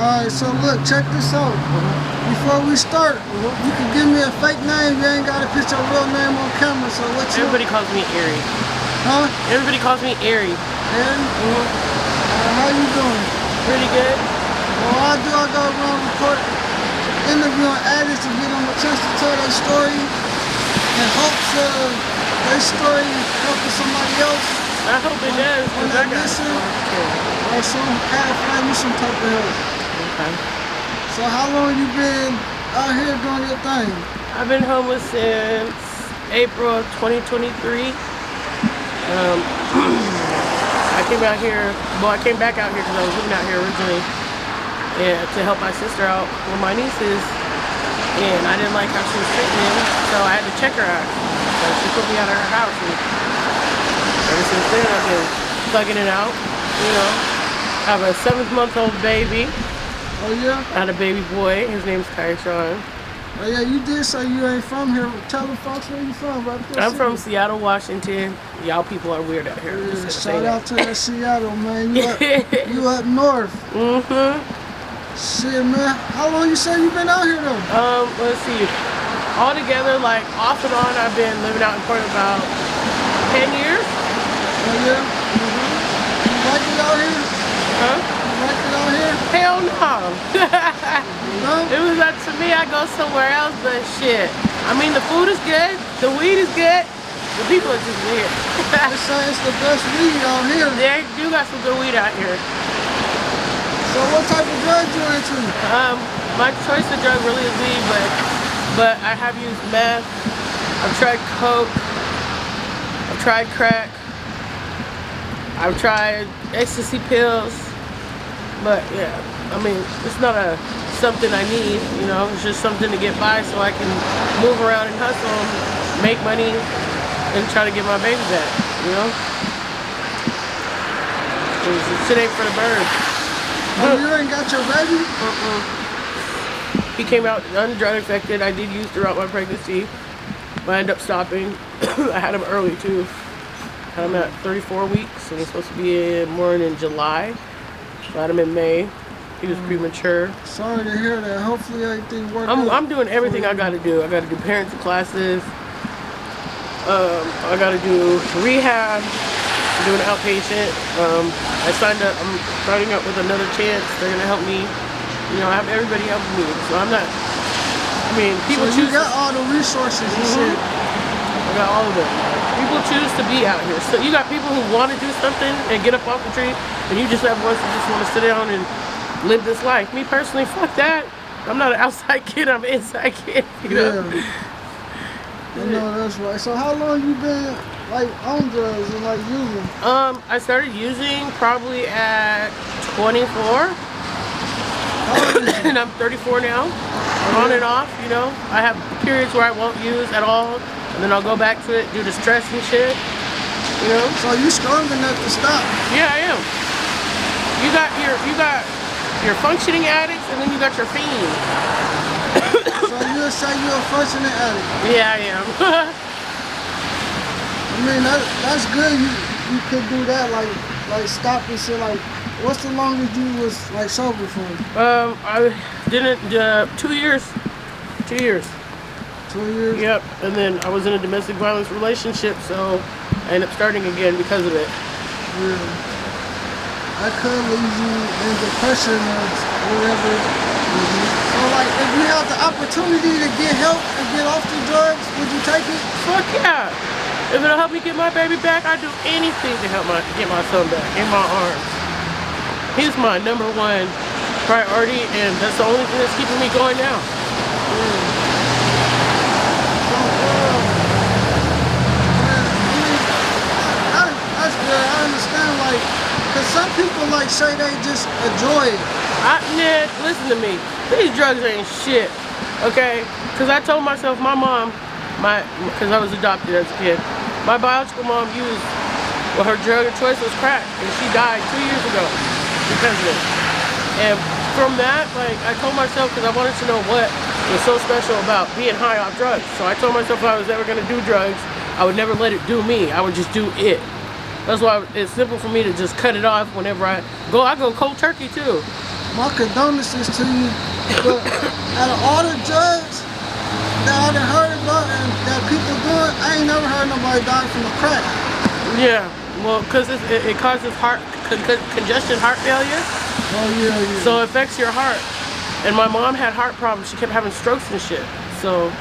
Alright, so look, check this out. Before we start, you can give me a fake name. You ain't gotta put your real name on camera. So what's your... Everybody calls me Airy. Huh? Everybody calls me Airy. Airy? How you doing? Pretty good. Well, I go around record interviewing addicts to get them a chance to tell their story in hopes of their story helping somebody else. I hope it does. When they listen, or some find you some type of help. Okay. So how long you been out here doing your thing? I've been homeless since April of 2023. I came out here, well, I came back out here because I was living out here originally, and to help my sister out with my nieces, and I didn't like how she was treating them, so I had to check her out. So she put me out of her house, and ever since then I've been thugging it out, you know. I have a 7-month-old baby. Oh yeah? I had a baby boy, his name's Sean. Oh yeah, you did say you ain't from here. Tell the folks where you from, right? I'm from Seattle, Washington. Y'all people are weird out here. Yeah, shout out to that Seattle, man. You up north. Shit, man. How long you say you been out here though? Let's see. All together, like off and on, I've been living out in Portland about 10 years. Oh yeah? You like it out here? Huh? You like it out here? Hell no. No? It was up to me, I go somewhere else, but shit. I mean, the food is good, the weed is good, the people are just weird. They say it's the best weed out here. They do got some good weed out here. So what type of drugs you into? My choice of drug really is weed, but I have used meth, I've tried coke, I've tried crack, I've tried ecstasy pills, but yeah, I mean, it's not something I need, you know, it's just something to get by so I can move around and hustle, make money, and try to get my baby back, you know? Shit ain't for the birds. Oh, you ain't got your baby? He came out undrug affected. I did use throughout my pregnancy, but I ended up stopping. I had him early too. I had him at 34 weeks, and he's supposed to be born in July. So I had him in May. He was premature. Sorry to hear that. Hopefully everything works out. I'm doing everything I gotta do. I gotta do parenting classes. I gotta do rehab. I'm doing outpatient. I signed up. I'm starting up with Another Chance. They're gonna help me. You know, I have everybody helping me. So I'm not. I mean, people so choose. You got all the resources and shit. I got all of them. People choose to be out here. So you got people who want to do something and get up off the tree, and you just have ones who just want to sit down and live this life. Me personally, fuck that. I'm not an outside kid. I'm an inside kid. You know? I know that's right. So how long you been like on drugs and like using? I started using probably at 24. And I'm 34 now. On and off, you know. I have periods where I won't use at all, and then I'll go back to it due to stress and shit. You know. So you strong enough to stop? Yeah, I am. You got your functioning addicts, and then you got your fiends. So you'll say you're a functioning addict? Yeah, I am. I mean, that's good. You could do that, like stop and shit. Like, what's the longest you was like sober for? I didn't. 2 years. 2 years. 2 years. Yep. And then I was in a domestic violence relationship, so I ended up starting again because of it. Yeah. I could leave you in depression or whatever. So like, if you have the opportunity to get help and get off the drugs, would you take it? Fuck yeah. If it'll help me get my baby back, I'd do anything to help get my son back in my arms. He's my #1 priority, and that's the only thing that's keeping me going now. That's good. I understand, like, because some people like say they just enjoy it. Nah, listen to me. These drugs ain't shit, okay? Because I told myself, my mom, because I was adopted as a kid, my biological mom used, well, her drug of choice was crack, and she died 2 years ago because of it. And from that, like, I told myself, because I wanted to know what was so special about being high off drugs. So I told myself if I was ever going to do drugs, I would never let it do me. I would just do it. That's why it's simple for me to just cut it off whenever I go cold turkey too. my condolences to you. But out of all the drugs that I done heard about and that people doing, I ain't never heard nobody die from a crack. Yeah, well, because it causes congestion heart failure. Oh yeah, yeah. So it affects your heart. And my mom had heart problems. She kept having strokes and shit. So,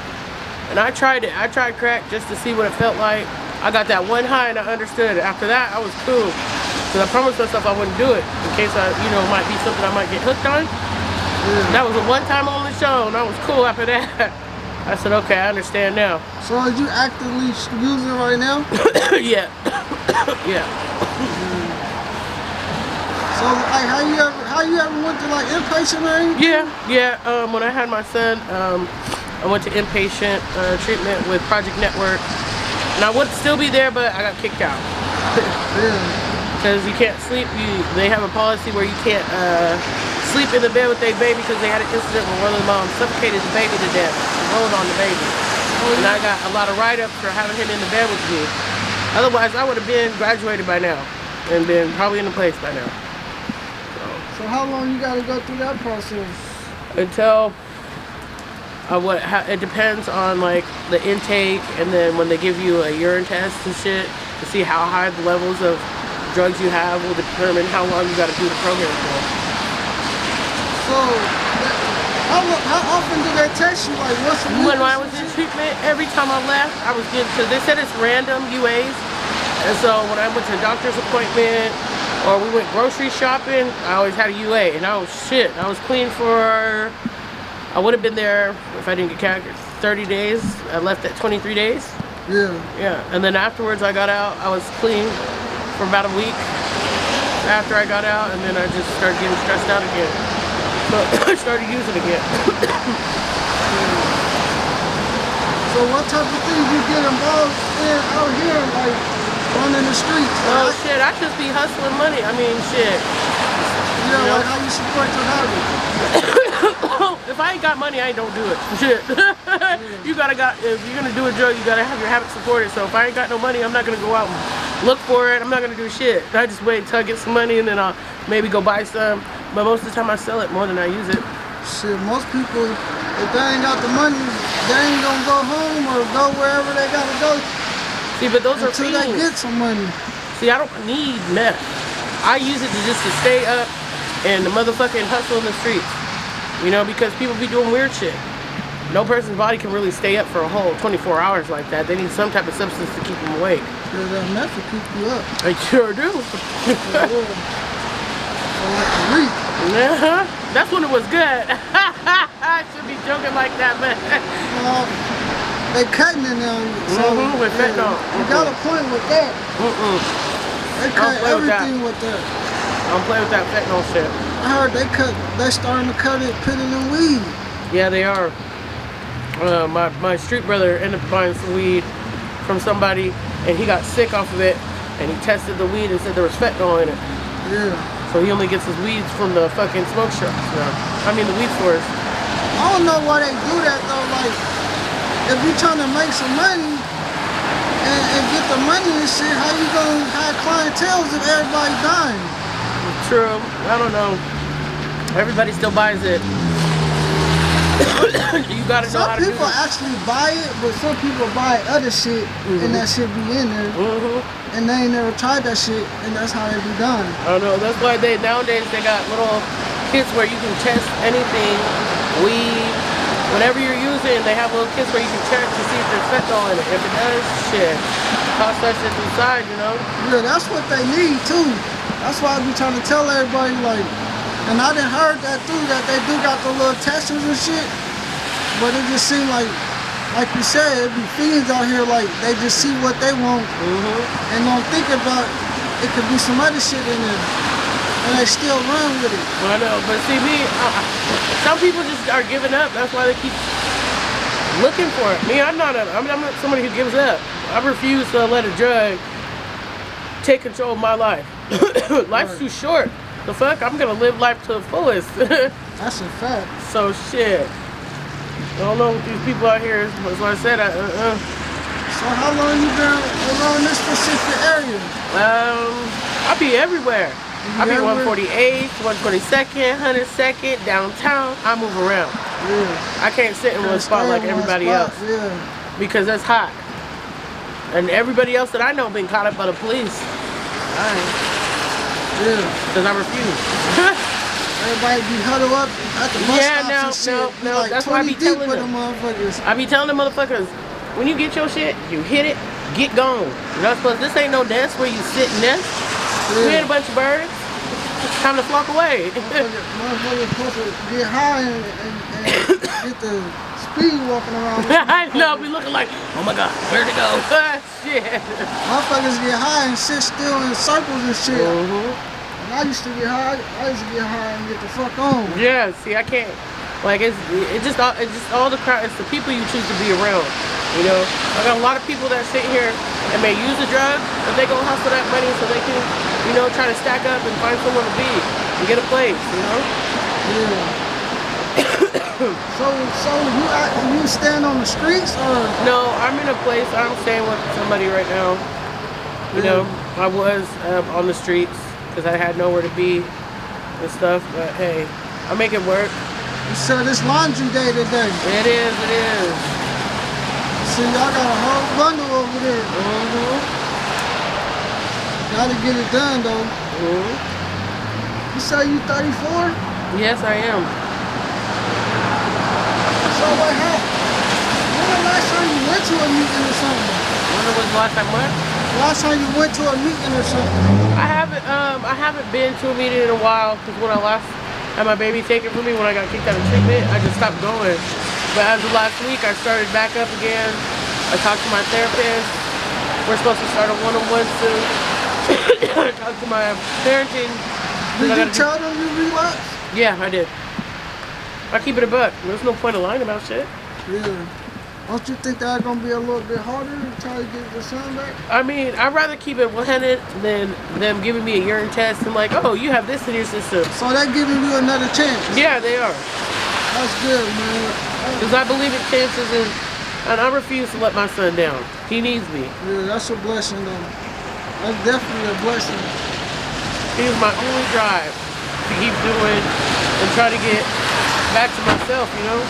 and I tried it. I tried crack just to see what it felt like. I got that one high and I understood it. After that, I was cool. Because I promised myself I wouldn't do it in case it might be something I might get hooked on. Yeah. That was a one-time only show and I was cool after that. I said, okay, I understand now. So are you actively using right now? Yeah. Yeah. So like how you ever went to like inpatient or anything? Yeah. When I had my son, I went to inpatient treatment with Project Network. And I would still be there, but I got kicked out. Yeah. Because you can't sleep. They have a policy where you can't sleep in the bed with their baby because they had an incident where one of the moms suffocated the baby to death. She rolled on the baby. And I got a lot of write-ups for having him in the bed with me. Otherwise, I would have been graduated by now and been probably in the place by now. So how long you got to go through that process? Until it depends on like the intake, and then when they give you a urine test and shit to see how high the levels of drugs you have will determine how long you got to do the program for. So how often do they test you? Like once a week? When I was in treatment, every time I left, I was getting, because they said it's random UAs, and so when I went to a doctor's appointment or we went grocery shopping, I always had a UA, and I was clean for, I would have been there if I didn't get captured 30 days. I left at 23 days. Yeah, and then afterwards I got out, I was clean for about a week after I got out, and then I just started getting stressed out again. So I started using again. So what type of things you get involved in out here, like running the streets? Oh shit, I just be hustling money. I mean, shit. Yeah, you know? Like how you support your habit? If I ain't got money, I don't do it. Shit. If you're gonna do a drug, you gotta have your habit supported. So if I ain't got no money, I'm not gonna go out and look for it. I'm not gonna do shit. I just wait until I get some money and then I'll maybe go buy some. But most of the time I sell it more than I use it. Shit, most people, if they ain't got the money, they ain't gonna go home or go wherever they gotta go. See, but those are until they get some money. See, I don't need meth. I use it to stay up and the motherfucking hustle in the streets. You know, because people be doing weird shit. No person's body can really stay up for a whole 24 hours like that. They need some type of substance to keep them awake. Yeah, that meth will keep you up. They sure do. That's when it was good. I should be joking like that, but they cutting it now. So with fentanyl. You got a point with that. They cut everything with that. I don't play with that fentanyl shit. I heard they starting to cut it, put it in weed. Yeah, they are. My street brother ended up buying some weed from somebody, and he got sick off of it, and he tested the weed and said there was fentanyl in it. Yeah. So he only gets his weeds from the fucking smoke shops now. I mean the weed stores. I don't know why they do that though. Like, if you trying to make some money and get the money and shit, how you gonna have clientele if everybody dying? True. I don't know. Everybody still buys it. You gotta know how to do it. Some people actually buy it, but some people buy other shit and that shit be in there. And they ain't never tried that shit, and that's how it be done. I know. That's why nowadays they got little kits where you can test anything, weed, whatever you're using. They have little kits where you can check to see if there's fentanyl in it. If it does, shit, toss that shit to the side, you know. Yeah, that's what they need too. That's why I be trying to tell everybody, like, and I done heard that too, that they do got the little testers and shit, but it just seemed like you said, it be fiends out here, like, they just see what they want and don't think about it could be some other shit in there, and they still run with it. I know, but see me, some people just are giving up. That's why they keep looking for it. Me, I'm not somebody who gives up. I refuse to let a drug take control of my life. Life's too short. The fuck? I'm gonna live life to the fullest. That's a fact. So shit. I don't know what these people out here. That's what I said. So how long you been around this specific area? I be everywhere. I be You ever- 148th, 122nd, 102nd, downtown. I move around. Yeah. I can't sit in one Can't spot stay like in one everybody spot, else Yeah. because that's hot. And everybody else that I know been caught up by the police. I ain't. Yeah. Because I refuse. Everybody be huddled up at the bus Yeah, stops and shit. Be no, like that's why I 20 be deep telling with them. them motherfuckers. I be telling the motherfuckers, when you get your shit, you hit it, get gone. You're not supposed, this ain't no nest where you sit and nest. We had a bunch of birds. It's time to flock away. Motherfuckers supposed to get high and get the speed walking around. I know, we looking like, oh my God, where'd it go? Shit. Motherfuckers get high and sit still in circles and shit. Mm-hmm. When I used to get high, and get the fuck on. Yeah, see, I can't. Like, it's just all the crowd. It's the people you choose to be around. You know, I got a lot of people that sit here and may use a drug, but they gonna hustle that money so they can, you know, try to stack up and find somewhere to be and get a place. You know. Yeah. so you stand on the streets or? No, I'm in a place. I'm staying with somebody right now. You know, I was on the streets because I had nowhere to be and stuff. But hey, I make it work. You said it's laundry day today. It is. It is. See, y'all got a whole bundle over there. Mm-hmm. Gotta get it done though. Mm-hmm. You say you 34? Yes, I am. So what happened? When the last time you went to a meeting or something? When was the last time what? Last time you went to a meeting or something? I haven't been to a meeting in a while because when I last had my baby taken from me when I got kicked out of treatment, I just stopped going. But as of last week, I started back up again. I talked to my therapist. We're supposed to start a one-on-one soon. I talked to my parenting. Did you tell them you relapsed? Yeah, I did. I keep it a buck. There's no point of lying about shit. Yeah. Don't you think that's gonna be a little bit harder to try to get the son back? I mean, I'd rather keep it 100 than them giving me a urine test and like, oh, you have this in your system. So they're giving you another chance. Yeah, they are. That's good, man. Because I believe in chances and I refuse to let my son down. He needs me. Yeah, that's a blessing though. That's definitely a blessing. He's my only drive to keep doing and try to get back to myself, you know?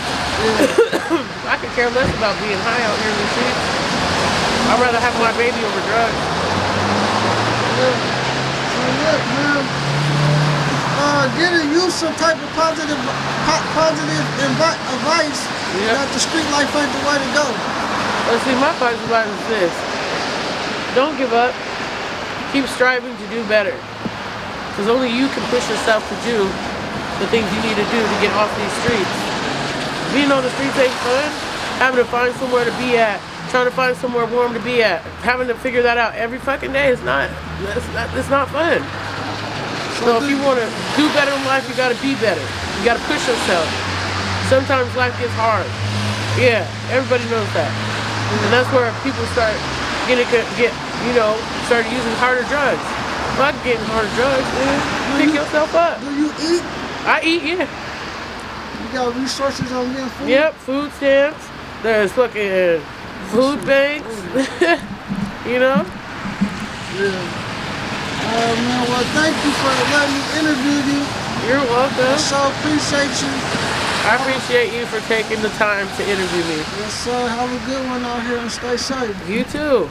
Yeah. I could care less about being high out here in the streets. I'd rather have my baby over drugs. Yeah. So look, man. Giving you some type of positive advice that the street life ain't the way to go. Let's see, my advice is this. Don't give up. Keep striving to do better. Because only you can push yourself to do the things you need to do to get off these streets. Being on the streets ain't fun. Having to find somewhere to be at. Trying to find somewhere warm to be at. Having to figure that out every fucking day is it's not fun. So if you want to do better in life, you got to be better. You got to push yourself. Sometimes life gets hard. Yeah, everybody knows that. And that's where people start start using harder drugs. Not getting harder drugs, man. Pick yourself up. Do you eat? I eat, yeah. You got resources on getting food? Yep, food stamps. There's fucking food banks. You know? Yeah. Man, well, thank you for letting me interview you. You're welcome. I so appreciate you. I appreciate you for taking the time to interview me. Yes, sir. Have a good one out here and stay safe. You too.